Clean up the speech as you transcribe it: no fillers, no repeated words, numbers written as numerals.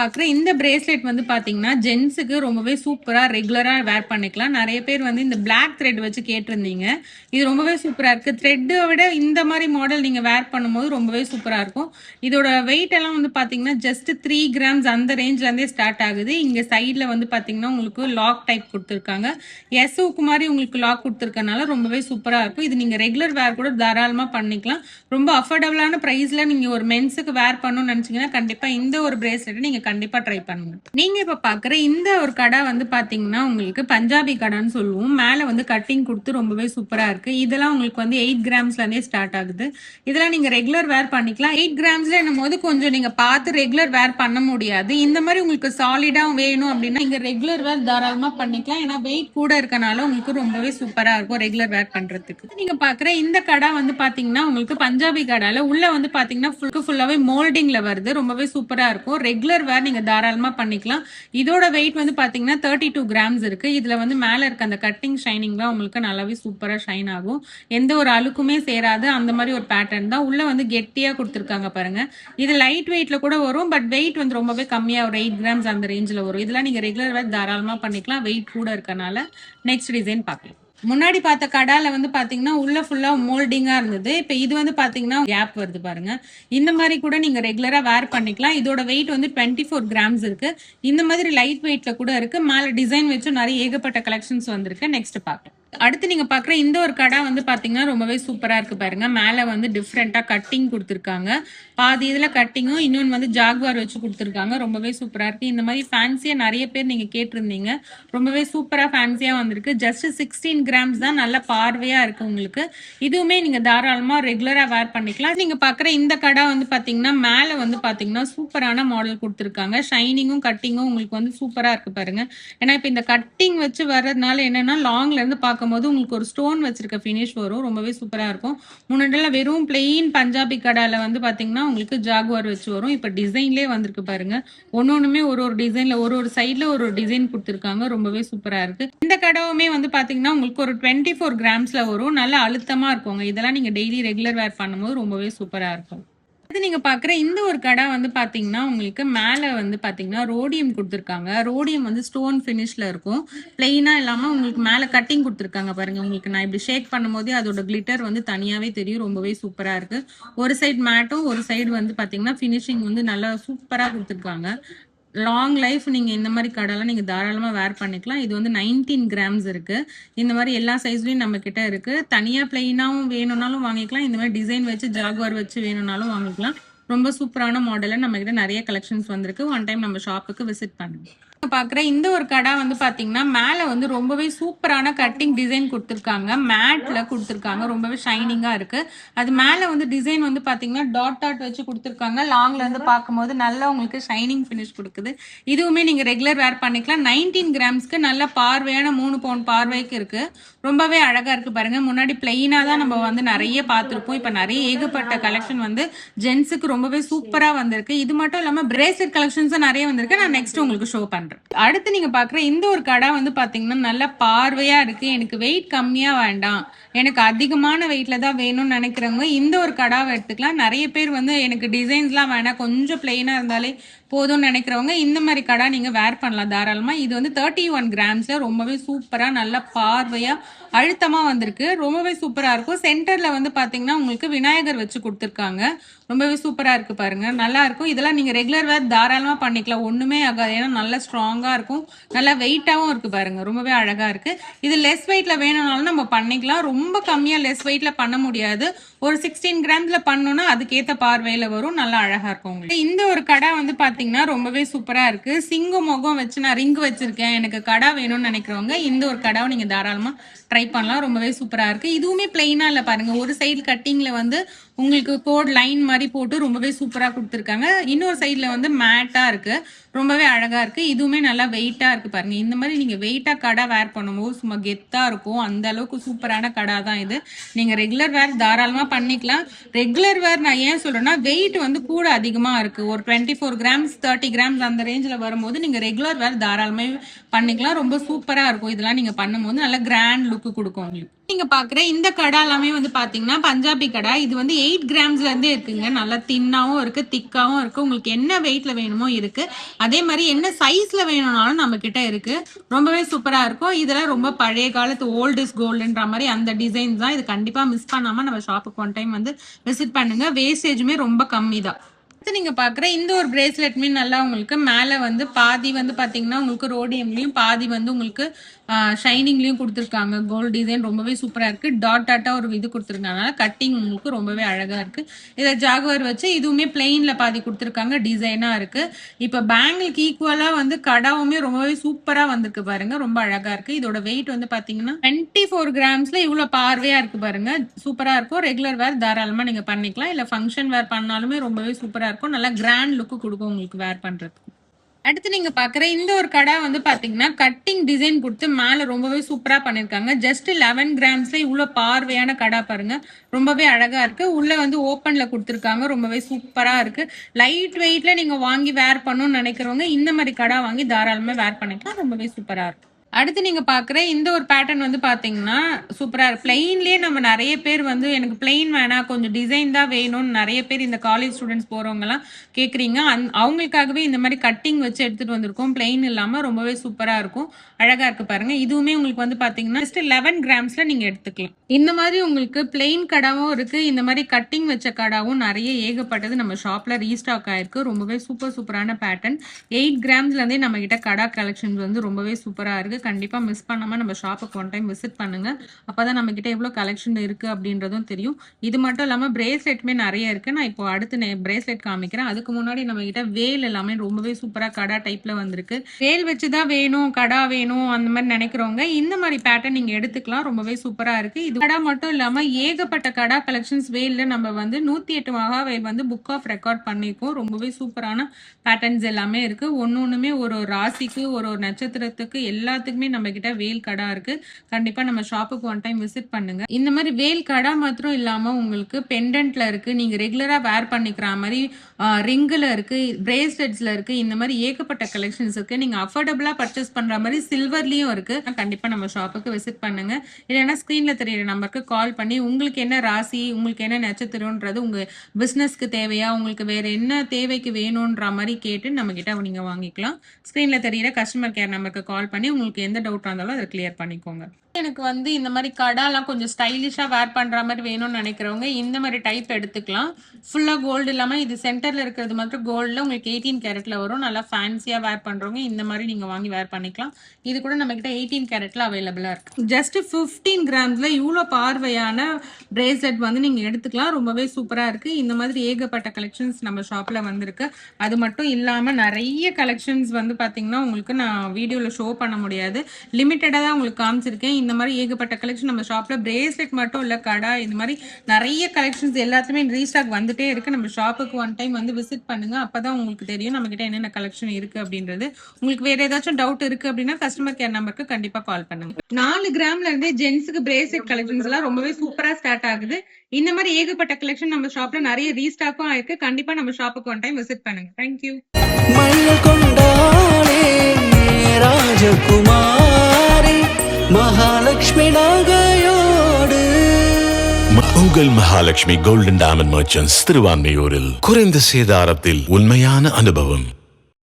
பாக்குற இந்த பிரேஸ்லெட் வந்து பாத்தீங்கன்னா ஜென்ஸுக்கு ரொம்பவே சூப்பரா ரெகுலரா வேர் பண்ணிக்கலாம். நிறைய பேர் வந்து இந்த பிளாக் த்ரெட் வச்சு கேட்டிருந்தீங்க. இது ரொம்பவே சூப்பரா இருக்கு. த்ரெட்டை விட இந்த மாதிரி மாடல் நீங்க வேர் பண்ணும்போது ரொம்பவே சூப்பரா இருக்கும். இதோட வெயிட் எல்லாம் வந்து பாத்தீங்கன்னா ஜஸ்ட் 3 கிராம்ஸ் அந்த ரேஞ்ச்ல இருந்தே ஸ்டார்ட் ஆகுது. இங்க சைட்ல வந்து பாத்தீங்கன்னா உங்களுக்கு லாக் டைப் கொடுத்துருக்காங்க. எஸ்ஓக்கு மாதிரி உங்களுக்கு லாக் கொடுத்துருக்கனால ரொம்பவே சூப்பரா இருக்கும். இது நீங்க ரெகுலர் வேர் கூட தாராளமா பண்ணிக்கலாம். ரொம்ப அஃபோர்டபுளான பிரைஸ்ல நீங்க ஒரு மென்ஸுக்கு வேர் பண்ணணும்னு நினைச்சீங்கன்னா கண்டிப்பா இந்த ஒரு பிரேஸ்லெட் நீங்க கண்டிப்பா ட்ரை பண்ணுங்க. நீங்க இப்ப பாக்குற இந்த ஒரு கடை வந்து பாத்தீங்கன்னா உங்களுக்கு பஞ்சாபி கடைன்னு சொல்லுவோம். மேல வந்து கட்டிங் கொடுத்து ரொம்பவே சூப்பரா இருக்கு. இதெல்லாம் உங்களுக்கு வந்து 8 கிராம்ஸ்ல இருந்தே ஸ்டார்ட் ஆகுது. இதெல்லாம் நீங்க ரெகுலர் வேர் பண்ணிக்கலாம். 8 கிராம்ஸ்ல என்னும் போது கொஞ்சம் நீங்க பார்த்து ரெகுலர் வேர் பண்ண முடியாது. இந்த மாதிரி உங்களுக்கு சாலிடா வேணும் அப்படின்னா நீங்க ரெகுலர் வேர் தாராளமா பண்ணிக்கலாம். ஏன்னா வெயிட் கூட இருக்கனால உங்களுக்கு ரொம்பவே சூப்பரா இருக்கும் ரெகுலர் வேர் பண்றதுக்கு. நீங்க பாக்குற இந்த கடை வந்து பாத்தீங்கன்னா உங்களுக்கு பஞ்சாபி கடையில உள்ள வந்து பாத்தீங்கன்னா ஃபுல்லாவே மோல்டிங்ல வருது. ரொம்பவே சூப்பரா இருக்கும். ரெகுலர் வேர் நீங்க தாராளமா பண்ணிக்கலாம். இதோட வெயிட் வந்து பாத்தீங்கன்னா 32 கிராம்ஸ் இருக்கு. இதுல வந்து மேல இருக்க அந்த கட்டிங் ஷைனிங்லாம் உங்களுக்கு நல்லாவே சூப்பரா ஷைன் ஆகும். எந்த ஒரு அழுக்குமே சேராது. அந்த மாதிரி ஒரு பேட்டர்ன் தான். உள்ள வந்து கெட்டியா கொடுத்துருக்காங்க பாருங்க. இது லைட் வெயிட்ல கூட வரும். பட் வெயிட் வந்து ரொம்பவே கம்மியா ஒரு 8 கிராம்ஸ் அந்த ரேஞ்சில் வரும். இதெல்லாம் நீங்க ரெகுலர் வேர் தாராளமா பண்ணிக்கலாம். வெயிட் கூட இருக்கனால நெக்ஸ்ட் டிசைன் பார்க்கலாம். முன்னாடி பார்த்த கடால வந்து பாத்தீங்கன்னா உள்ள ஃபுல்லா மோல்டிங்கா இருந்தது. இப்ப இது வந்து பாத்தீங்கன்னா கேப் வருது பாருங்க. இந்த மாதிரி கூட நீங்க ரெகுலரா வேர் பண்ணிக்கலாம். இதோட வெயிட் வந்து 24 கிராம்ஸ் இருக்கு. இந்த மாதிரி லைட் வெயிட்ல கூட இருக்கு. மேல டிசைன் வச்சு நிறைய ஏகப்பட்ட கலெக்ஷன்ஸ் வந்திருக்கு. நெக்ஸ்ட் பார்க்கலாம். அடுத்து நீங்க பாக்குற இந்த ஒரு கடை வந்து பாத்தீங்கன்னா ரொம்பவே சூப்பரா இருக்கு பாருங்க. மேல வந்து டிஃப்ரெண்டா கட்டிங் கொடுத்துருக்காங்க. பாதி இதுல கட்டிங்கும் இன்னொன்னு வந்து ஜாக்வார் வச்சு கொடுத்துருக்காங்க. ரொம்பவே சூப்பரா இருக்கு. இந்த மாதிரி ஃபேன்சியா நிறைய பேர் நீங்க கேட்டிருந்தீங்க. ரொம்பவே சூப்பரா ஃபேன்சியா வந்திருக்கு. ஜஸ்ட் 16 கிராம்ஸ் தான். நல்ல பார்வையா இருக்கு உங்களுக்கு. இதுவுமே நீங்க தாராளமா ரெகுலரா வேர் பண்ணிக்கலாம். நீங்க பாக்குற இந்த கடை வந்து பாத்தீங்கன்னா மேல வந்து பாத்தீங்கன்னா சூப்பரான மாடல் கொடுத்துருக்காங்க. ஷைனிங்கும் கட்டிங்கும் உங்களுக்கு வந்து சூப்பரா இருக்கு பாருங்க. ஏன்னா இப்ப இந்த கட்டிங் வச்சு வர்றதுனால என்னன்னா லாங்ல இருந்து பார்க்கும்போது உங்களுக்கு ஒரு ஸ்டோன் வச்சிருக்க ஃபினிஷ் வரும். ரொம்பவே சூப்பரா இருக்கும். முன்னாடிலாம் வெறும் பிளெயின் பஞ்சாபி கடால வந்து பாத்தீங்கன்னா உங்களுக்கு ஜாகுவார் வச்சு வரும். இப்ப டிசைன்லயே வந்திருக்கு பாருங்க. ஒன்னொன்னுமே ஒரு டிசைன்ல ஒரு சைட்ல ஒரு டிசைன் கொடுத்துருக்காங்க. ரொம்பவே சூப்பரா இருக்கு. இந்த கடவுமே வந்து பாத்தீங்கன்னா உங்களுக்கு ஒரு 24 கிராம்ஸ்ல வரும். நல்ல அழுத்தமா இருக்குங்க. இதெல்லாம் நீங்க டெய்லி ரெகுலர் வேர் பண்ணும்போது ரொம்பவே சூப்பரா இருக்கும். அது நீங்க பாக்குற இந்த ஒரு கடை வந்து பாத்தீங்கன்னா உங்களுக்கு மேல வந்து பாத்தீங்கன்னா ரோடியம் கொடுத்துருக்காங்க. ரோடியம் வந்து ஸ்டோன் பினிஷ்ல இருக்கும். பிளெயினா இல்லாம உங்களுக்கு மேல கட்டிங் கொடுத்துருக்காங்க பாருங்க. உங்களுக்கு நான் இப்படி ஷேக் பண்ணும்போது அதோட கிளிட்டர் வந்து தனியாவே தெரியும். ரொம்பவே சூப்பரா இருக்கு. ஒரு சைடு மேட்டும் ஒரு சைடு வந்து பாத்தீங்கன்னா பினிஷிங் வந்து நல்லா சூப்பரா கொடுத்துருக்காங்க. லாங் லைஃப் நீங்க இந்த மாதிரி கடைலாம் நீங்க தாராளமா வேர் பண்ணிக்கலாம். இது வந்து 19 கிராம்ஸ் இருக்கு. இந்த மாதிரி எல்லா சைஸ்லயும் நம்ம கிட்ட இருக்கு. தனியா பிளெயினாவும் வேணும்னாலும் வாங்கிக்கலாம். இந்த மாதிரி டிசைன் வச்சு ஜாகுவார் வச்சு வேணும்னாலும் வாங்கிக்கலாம். ரொம்ப சூப்பரான மாடல்ல நம்ம கிட்ட நிறைய கலெக்ஷன்ஸ் வந்திருக்கு. ஒன் டைம் நம்ம ஷாப்புக்கு விசிட் பண்ணுங்க. பாக்குற இந்த ஒரு கடை வந்து பாத்தீங்கன்னா மேல வந்து ரொம்பவே சூப்பரான கட்டிங் டிசைன் கொடுத்துருக்காங்க. மேட்ல கொடுத்துருக்காங்க. ரொம்பவே ஷைனிங்கா இருக்கு. அது மேல வந்து டிசைன் வந்து பாத்தீங்கன்னா டாட் வச்சு கொடுத்துருக்காங்க. லாங்ல இருந்து பார்க்கும்போது நல்லா உங்களுக்கு ஷைனிங் பினிஷ் கொடுக்குது. இதுவுமே நீங்க ரெகுலர் வேர் பண்ணிக்கலாம். 19 கிராம்ஸ்க்கு நல்ல பார்வையான 3 பவுண்ட் பார்வைக்கு இருக்கு. ரொம்பவே அழகா இருக்கு பாருங்க. முன்னாடி பிளெயினா தான் நம்ம வந்து நிறைய பார்த்திருப்போம். இப்ப நிறைய ஏகப்பட்ட கலெக்ஷன் வந்து ஜென்ஸுக்கு ரொம்பவே சூப்பரா வந்திருக்கு. இது மட்டும் இல்லாம பிரேஸ்லெட் கலெக்ஷன்ஸ் நிறைய வந்திருக்கு. நான் நெக்ஸ்ட் உங்களுக்கு ஷோ பண்றேன். அடுத்து நீங்க பாக்குற இந்த ஒரு கடை வந்து பாத்தீங்கன்னா நல்ல பார்வையா இருக்கு. எனக்கு வெயிட் கம்மியா வேண்டாம், எனக்கு அதிகமான வெயிட்ல தான் வேணும்னு நினைக்கிறவங்க இந்த ஒரு கடாவை எடுத்துக்கலாம். நிறைய பேர் வந்து எனக்கு டிசைன்ஸ்லாம் வேண்டாம், கொஞ்சம் பிளெயினா இருந்தாலே போதும்னு நினைக்கிறவங்க இந்த மாதிரி கடை நீங்க வேர் பண்ணலாம் தாராளமா. இது வந்து 31 கிராம்ஸ்ல ரொம்பவே சூப்பரா நல்ல பார்வையா அழுத்தமா வந்திருக்கு. ரொம்பவே சூப்பரா இருக்கும். சென்டர்ல வந்து பாத்தீங்கன்னா உங்களுக்கு விநாயகர் வச்சு கொடுத்துருக்காங்க. ரொம்பவே சூப்பரா இருக்கு பாருங்க. நல்லா இருக்கும். இதெல்லாம் நீங்க ரெகுலர் வேர் தாராளமா பண்ணிக்கலாம். ஒண்ணுமே ஆகாது. ஏன்னா நல்லா ஸ்ட்ராங்கா இருக்கும். நல்லா வெயிட்டாவும் இருக்கு பாருங்க. ரொம்பவே அழகா இருக்கு. இது லெஸ் வெயிட்ல வேணும்னாலும் நம்ம பண்ணிக்கலாம். ரொம்ப கம்மியா லெஸ் வெயிட்ல பண்ண முடியாது. ஒரு 16 கிராம்ஸ்ல பண்ணோம்னா அதுக்கேத்த பார்வையில வரும். நல்லா அழகா இருக்கும் உங்களுக்கு. இந்த ஒரு கடை வந்து பாத்தீங்கன்னா ரொம்பவே சூப்பரா இருக்கு. சிங்கு முகம் வச்சு நான் ரிங் வச்சிருக்கேன், எனக்கு கடை வேணும்னு நினைக்கிறவங்க இந்த ஒரு கடாவை நீங்க தாராளமா ட்ரை பண்ணலாம். ரொம்பவே சூப்பரா இருக்கு. இதுவுமே பிளெயினா இல்ல பாருங்க. ஒரு சைடு கட்டிங்ல வந்து உங்களுக்கு கோட் லைன் மாதிரி போட்டு ரொம்பவே சூப்பரா கொடுத்துருக்காங்க. இன்னொரு சைட்ல வந்து மேட்டா இருக்கு. ரொம்பவே அழகா இருக்கு. இதுவுமே நல்லா வெயிட்டா இருக்கு பாருங்க. இந்த மாதிரி நீங்க வெயிட்டா கடை வேர் பண்ணும்போது சும்மா கெத்தா இருக்கும். அந்த அளவுக்கு சூப்பரான கடை தான் இது. நீங்க ரெகுலர் வேர் தாராளமா பண்ணிக்கலாம். ரெகுலர் வேர் நான் ஏன் சொல்றேன்னா வெயிட் வந்து கூட அதிகமா இருக்கு. ஒரு 24 கிராம்ஸ் 30 கிராம்ஸ் அந்த ரேஞ்சில வரும்போது நீங்க ரெகுலர் வேர் தாராளமே பண்ணிக்கலாம். ரொம்ப சூப்பரா இருக்கும். இதெல்லாம் நீங்க பண்ணும்போது நல்ல கிராண்ட் லுக் கொடுக்கும் உங்களுக்கு. நீங்க நீங்க பாக்குற இந்த கடை எல்லாமே வந்து பாத்தீங்கன்னா பஞ்சாபி கடை. இது வந்து 8 கிராம்ஸ்ல இருந்தே இருக்குங்க. நல்லா தின்னாவும் இருக்கு, திக்காவும் இருக்கு. உங்களுக்கு என்ன வெயிட்ல வேணுமோ இருக்கு. அதே மாதிரி என்ன சைஸ்ல வேணும்னாலும் நம்ம கிட்ட இருக்கு. ரொம்பவே சூப்பரா இருக்கும். இதெல்லாம் ரொம்ப பழைய காலத்து ஓல்ட் இஸ் கோல்டுன்ற மாதிரி அந்த டிசைன்ஸ் தான். இது கண்டிப்பா மிஸ் பண்ணாம நம்ம ஷாப்புக்கு ஒன் டைம் வந்து விசிட் பண்ணுங்க. வேஸ்டேஜுமே ரொம்ப கம்மி தான். நீங்க பாக்குற இந்த ஒரு பிரேஸ்லெட்மே நல்லா உங்களுக்கு மேல வந்து பாதி வந்து பாத்தீங்கன்னா உங்களுக்கு ரோடியம்லயும் பாதி வந்து உங்களுக்கு ஷைனிங்லயும் கொடுத்துருக்காங்க. கோல்டு டிசைன் ரொம்பவே சூப்பரா இருக்கு. டாட் டாட்டா ஒரு இது கொடுத்துருக்காங்க. கட்டிங் உங்களுக்கு ரொம்பவே அழகா இருக்கு. இதை ஜாகுவார் வச்சு இதுவுமே பிளெயின்ல பாதி கொடுத்துருக்காங்க. டிசைனா இருக்கு. இப்ப பேங்கிளுக்கு ஈக்குவலா வந்து கடாவுமே ரொம்பவே சூப்பரா வந்திருக்கு பாருங்க. ரொம்ப அழகா இருக்கு. இதோட வெயிட் வந்து பாத்தீங்கன்னா 24 கிராம்ஸ்ல இவ்வளவு பார்வையா இருக்கு பாருங்க. சூப்பரா இருக்கும். ரெகுலர் வேர் தாராளமா நீங்க பண்ணிக்கலாம். இல்ல ஃபங்க்ஷன் வேர் பண்ணாலுமே ரொம்பவே சூப்பரா இருக்கும். நல்லா கிராண்ட் லுக் கொடுக்கும் உங்களுக்கு வேர் பண்றதுக்கு. அடுத்து நீங்க பாக்குற இந்த ஒரு கடை வந்து பாத்தீங்கன்னா கட்டிங் டிசைன் கொடுத்து மேல ரொம்பவே சூப்பரா பண்ணிருக்காங்க. ஜஸ்ட் 11 கிராம்ஸ்ல இவ்வளவு பார்வையான கடை பாருங்க. ரொம்பவே அழகா இருக்கு. உள்ள வந்து ஓப்பன்ல கொடுத்துருக்காங்க. ரொம்பவே சூப்பரா இருக்கு. லைட் வெயிட்ல நீங்க வாங்கி வேர் பண்ணணும்னு நினைக்கிறவங்க இந்த மாதிரி கடை வாங்கி தாராளமா வேர் பண்ணிக்கலாம். ரொம்பவே சூப்பரா இருக்கும். அடுத்து நீங்க பாக்குற இந்த ஒரு பேட்டர்ன் வந்து பாத்தீங்கன்னா சூப்பரா பிளெயின்லயே நம்ம நிறைய பேர் வந்து எனக்கு பிளெயின் வேணாம் கொஞ்சம் டிசைன் தான் வேணும்னு நிறைய பேர் இந்த காலேஜ் ஸ்டூடெண்ட்ஸ் போறவங்க எல்லாம் கேக்குறீங்க. அவங்களுக்காகவே இந்த மாதிரி கட்டிங் வச்சு எடுத்துட்டு வந்திருக்கோம். பிளெயின் இல்லாம ரொம்பவே சூப்பரா இருக்கும். அழகா இருக்கு பாருங்க. இதுவுமே உங்களுக்கு வந்து பாத்தீங்கன்னா ஜஸ்ட் 11 கிராம்ஸ்ல நீங்க எடுத்துக்கலாம். இந்த மாதிரி உங்களுக்கு பிளெயின் கடாவும் இருக்கு. இந்த மாதிரி கட்டிங் வச்ச கடாவும் நிறைய ஏகப்பட்டது நம்ம ஷாப்ல ரீஸ்டாக் ஆயிருக்கு. ரொம்பவே சூப்பரான பேட்டர்ன். 8 கிராம்ஸ்ல இருந்தே நம்ம கிட்ட கடா கலெக்ஷன்ஸ் வந்து ரொம்பவே சூப்பரா இருக்கு. கண்டிப்பா மிஸ் பண்ணாம நம்ம ஷாப்புக்கு ஒன் டைம் விசிட் பண்ணுங்க. அப்பதான் நம்ம கிட்ட எவ்வளவு கலெக்ஷன் இருக்கு அப்படின்றதும் தெரியும். இது மட்டும் இல்லாம பிரேஸ்லெட்மே நிறைய இருக்கு. நான் இப்போ அடுத்து பிரேஸ்லெட் காமிக்கிறேன். அதுக்கு முன்னாடி நம்ம கிட்ட வேல் எல்லாமே ரொம்பவே சூப்பரா கடா டைப்ல வந்திருக்கு. வேல் வச்சுதான் வேணும் கடா வேணும் அந்த மாதிரி நினைக்கிறவங்க இந்த மாதிரி பேட்டர்ன் நீங்க எடுத்துக்கலாம். ரொம்பவே சூப்பரா இருக்கு. இது கடா மட்டும் இல்லாம ஏகப்பட்ட கடா கலெக்ஷன்ஸ் வேல்ல நம்ம வந்து 108 மகாவேல் வந்து புக் ஆஃப் ரெக்கார்ட் பண்ணிருக்கோம். ரொம்பவே சூப்பரான பேட்டர்ன்ஸ் எல்லாமே இருக்கு. ஒன்னொன்னுமே ஒரு ராசிக்கு ஒரு நட்சத்திரத்துக்கு எல்லாத்துக்குமே நம்ம கிட்ட வேல் கடா இருக்கு. கண்டிப்பா நம்ம ஷாப்புக்கு ஒன் டைம் விசிட் பண்ணுங்க. இந்த மாதிரி வேல் கடா மாத்திரம் இல்லாம உங்களுக்கு பெண்டன்ட்ல இருக்கு. நீங்க ரெகுலரா வேர் பண்ணிக்கிற மாதிரி ரிங்குல இருக்கு, பிரேஸ்லெட்ஸ்ல இருக்கு. இந்த மாதிரி ஏகப்பட்ட கலெக்ஷன்ஸ் இருக்கு. நீங்க அஃபோர்டபுளா பர்ச்சேஸ் பண்ற மாதிரி சில்வர்லயும் இருக்கு. கண்டிப்பா நம்ம ஷாப்புக்கு விசிட் பண்ணுங்க. இல்லைன்னா ஸ்கிரீன்ல தெரியுற நம்பருக்கு கால் பண்ணி உங்களுக்கு என்ன ராசி உங்களுக்கு என்ன நட்சத்திரம்ன்றது உங்க பிசினஸ்க்கு தேவையா உங்களுக்கு வேற என்ன தேவைக்கு வேணும்ன்ற மாதிரி கேட்டு நம்ம கிட்ட நீங்க வாங்கிக்கலாம். ஸ்கிரீன்ல தெரியுற கஸ்டமர் கேர் நம்பருக்கு கால் பண்ணி உங்களுக்கு எந்த டவுட் இருந்தாலும் அதை கிளியர் பண்ணிக்கோங்க. எனக்கு வந்து இந்த மாதிரி கடாலாம் கொஞ்சம் ஸ்டைலிஷா வேர் பண்ற மாதிரி வேணும்னு நினைக்கிறவங்க இந்த மாதிரி டைப் எடுத்துக்கலாம். ஃபுல்லா கோல்டு இல்லாம இது சென்டர்ல இருக்கிறது மட்டும் கோல்ட்ல உங்களுக்கு 18 கேரட்ல வரும். நல்லா ஃபேன்சியா வேர் பண்றவங்க இந்த மாதிரி நீங்க வாங்கி வேர் பண்ணிக்கலாம். இது கூட நம்ம கிட்ட 18 கேரட்ல அவைலபிளா இருக்கு. ஜஸ்ட் 15 கிராம்ஸ்ல இவ்வளவு பார்வையான பிரேஸ்லெட் வந்து நீங்க எடுத்துக்கலாம். ரொம்பவே சூப்பரா இருக்கு. இந்த மாதிரி ஏகப்பட்ட கலெக்ஷன்ஸ் நம்ம ஷாப்ல வந்திருக்கு. அது மட்டும் இல்லாம நிறைய கலெக்ஷன்ஸ் வந்து பாத்தீங்கன்னா உங்களுக்கு நான் வீடியோல ஷோ பண்ண முடியாது. லிமிட்டடா தான் உங்களுக்கு காமிச்சிருக்கேன். இந்த மாதிரி ஏகப்பட்ட கலெக்ஷன் நம்ம ஷாப்ல பிரேஸ்லெட் மட்டும் இல்ல கடா இந்த மாதிரி நிறைய கலெக்ஷன்ஸ் எல்லாத்துமே ரீஸ்டாக் வந்துட்டே இருக்கு. நம்ம ஷாப்புக்கு ஒன் டைம் வந்து விசிட் பண்ணுங்க. அப்பதான் உங்களுக்கு தெரியும் நம்ம கிட்ட என்னென்ன கலெக்ஷன் இருக்கு அப்படின்றது. உங்களுக்கு வேற ஏதாச்சும் டவுட் இருக்கு அப்படின்னா கஸ்டமர் கேர் நம்பருக்கு கண்டிப்பா கால் பண்ணுங்க. 4 கிராம்ல இருந்தே ஜென்ஸுக்கு பிரேஸ்லெட் கலெக்ஷன்ஸ் எல்லாம் ரொம்பவே சூப்பரா ஸ்டார்ட் ஆகுது. இந்த மாதிரி ஏகப்பட்ட கலெக்ஷன் நம்ம ஷாப்ல நிறைய ரீஸ்டாக்கும் ஆயிருக்கு. கண்டிப்பா நம்ம ஷாப்புக்கு ஒன் டைம் விசிட் பண்ணுங்க. தேங்க்யூ. ராஜகுமாரி மகாலட்சுமி நகையோடு உங்கள் மகாலட்சுமி கோல்டன் டைமண்ட் மர்ச்சன்ட்ஸ் திருவான்மையூரில் குறைந்த சேதாரத்தில் உண்மையான அனுபவம்.